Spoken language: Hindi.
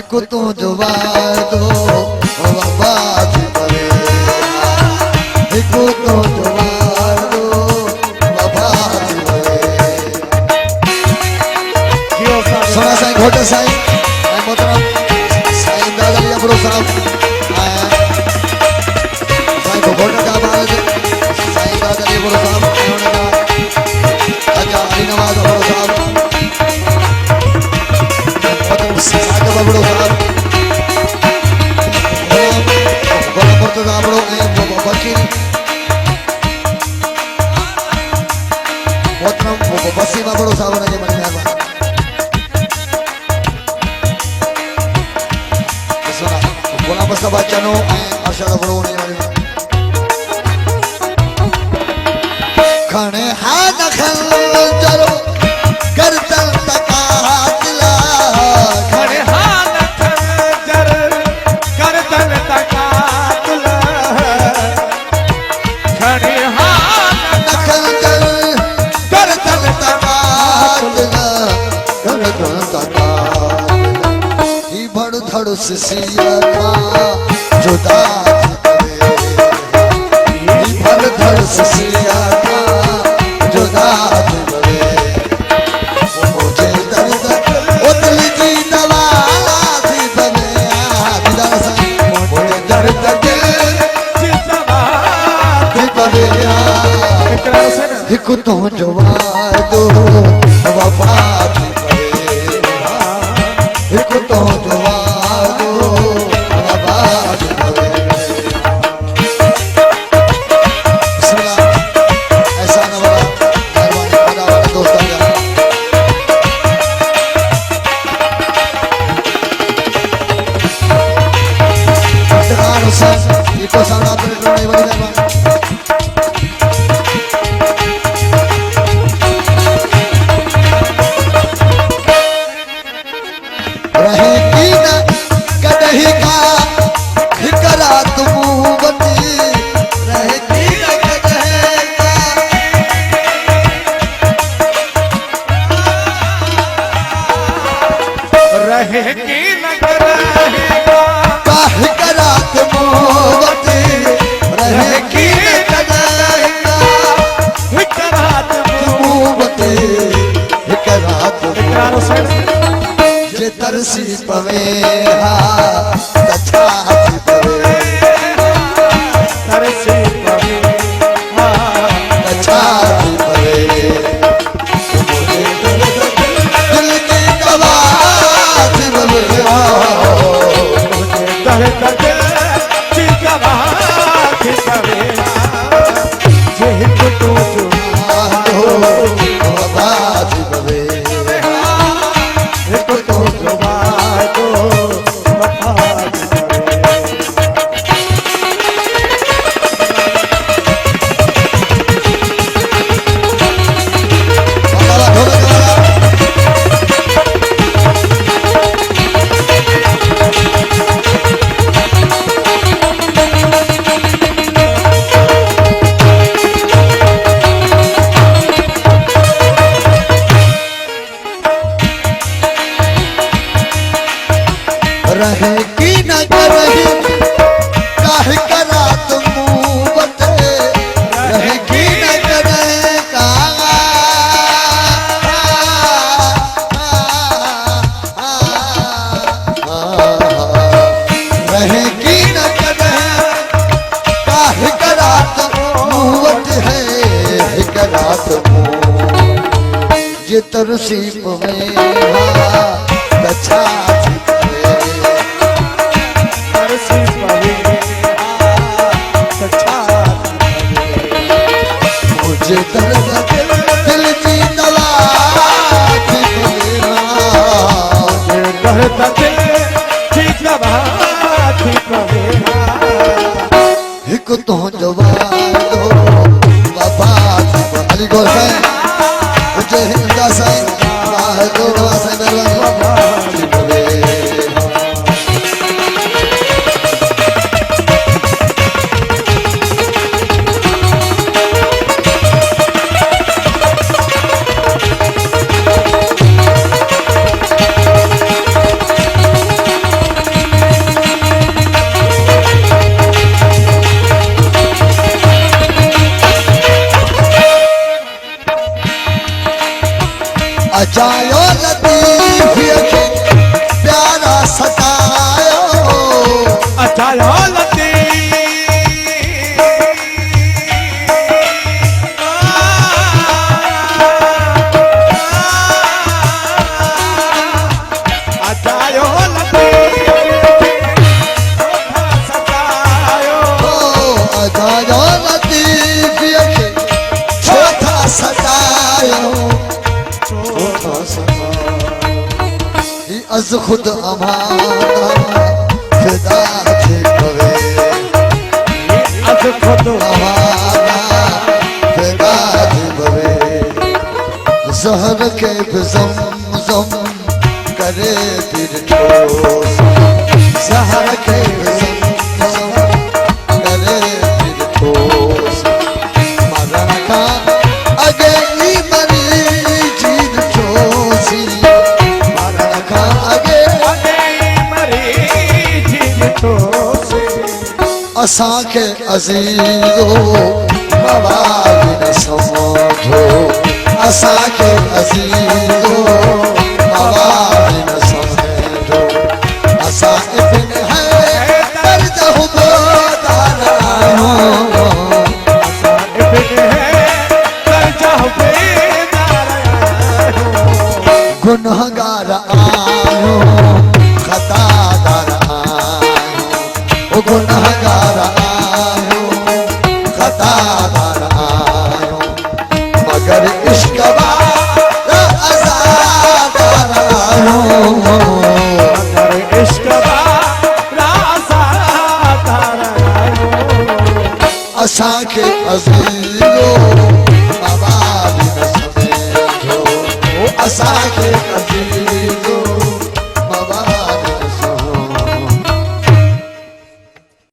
हिक तू जो वादो वफाद करे हिक तू जो वादो वफाद करे सोना साईं घोट साईं ऐं मोहतरम साईं दादा जी अबड़ो साहब साईं को घोट का बाज साईं दादा जी अबड़ो साहब अच्छा अली नवाज अबड़ो साहब साहब बड़ो साहब बड़ा मुर्तजा बड़ो वकील मोहतरम वसीम बड़ो साहब ने बड़ी मेहरबानी सुना गुलाम मुस्तफा चनो अरशद बड़ो ने खणे हाथ खंजरो करतल तकातला खणे सिया का जुदा भर धड़ सिया का जुदा मुझे दर्द उतल की दवा थी बने मुझे दर्द की दवा थी बने हिक तो जवार दो वफा थी हिक तो जवार तरसी पवे हा तछा पवे तरसी पवे हा तछा पवे दिल की दवा थी बवे दर्द की दवा थी बवे जे हिक तो जो वफा थी बवे हिक तो रहे की न रहे काहे करा तुम बते रहे की न रहे का रहे की न रहे काहे करा तुम बते है करा तुम ये तरसी में अच्छा मुझे दर्द दिल की दवा थी दर्द दिल की दवा थी हिक तो जवान वफा अली गौर साईं मुझे हिंदा साईं दो साईं लतीफ़ीअ खे प्यारा सतायो अचायो लतीफ़ अचायो अजायो लतीफ़ीअ खे छो था सतायो ही अज़ ख़ुद अमाना फिदा थी पवे अज खुद अमाना फिदा थी पवे ज़हर खे बि ज़म करे थी ॾिठो ज़हर खे बि ज़म करे थी ॾिठो मरण खां अॻे ई मरी जी ॾिठोसीं मरण खां अॻे असांखे अज़ीज़ो मवाली न समझो असांखे अज़ीज़ो मवाली न समझो असां इब्न हैदर जा हुबदार आहियूं गुनहगार आहियूं ख़तादार आहियूं गुनहगार आहियूं ख़तादार आहियूं मगर इश्क़ वारा अज़ादार आहियूं असांखे अज़ीज़ो मवाली न समझो असांखे